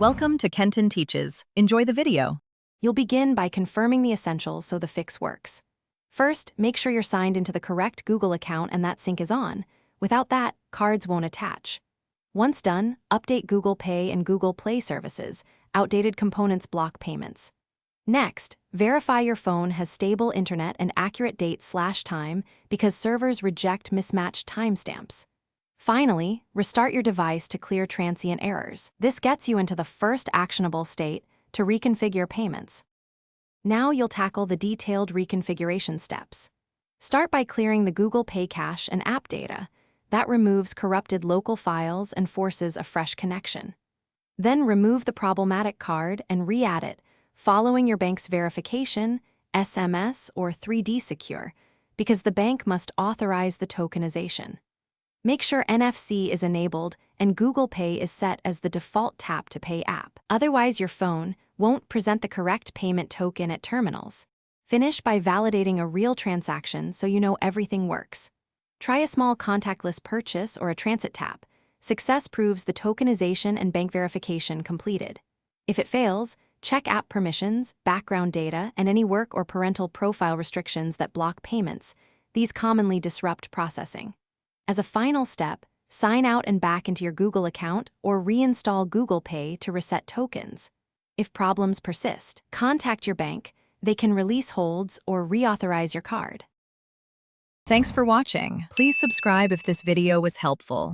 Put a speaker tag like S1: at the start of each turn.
S1: Welcome to Kenton Teaches. Enjoy the video.
S2: You'll begin by confirming the essentials so the fix works. First, make sure you're signed into the correct Google account and that sync is on. Without that, cards won't attach. Once done, update Google Pay and Google Play services. Outdated components block payments. Next, verify your phone has stable internet and accurate date/time because servers reject mismatched timestamps. Finally, restart your device to clear transient errors. This gets you into the first actionable state to reconfigure payments. Now you'll tackle the detailed reconfiguration steps. Start by clearing the Google Pay cache and app data. That removes corrupted local files and forces a fresh connection. Then remove the problematic card and re-add it, following your bank's verification, SMS, or 3D Secure, because the bank must authorize the tokenization. Make sure NFC is enabled and Google Pay is set as the default tap-to-pay app. Otherwise, your phone won't present the correct payment token at terminals. Finish by validating a real transaction so you know everything works. Try a small contactless purchase or a transit tap. Success proves the tokenization and bank verification completed. If it fails, check app permissions, background data, and any work or parental profile restrictions that block payments. These commonly disrupt processing. As a final step, sign out and back into your Google account or reinstall Google Pay to reset tokens. If problems persist, contact your bank. They can release holds or reauthorize your card.
S1: Thanks for watching. Please subscribe if this video was helpful.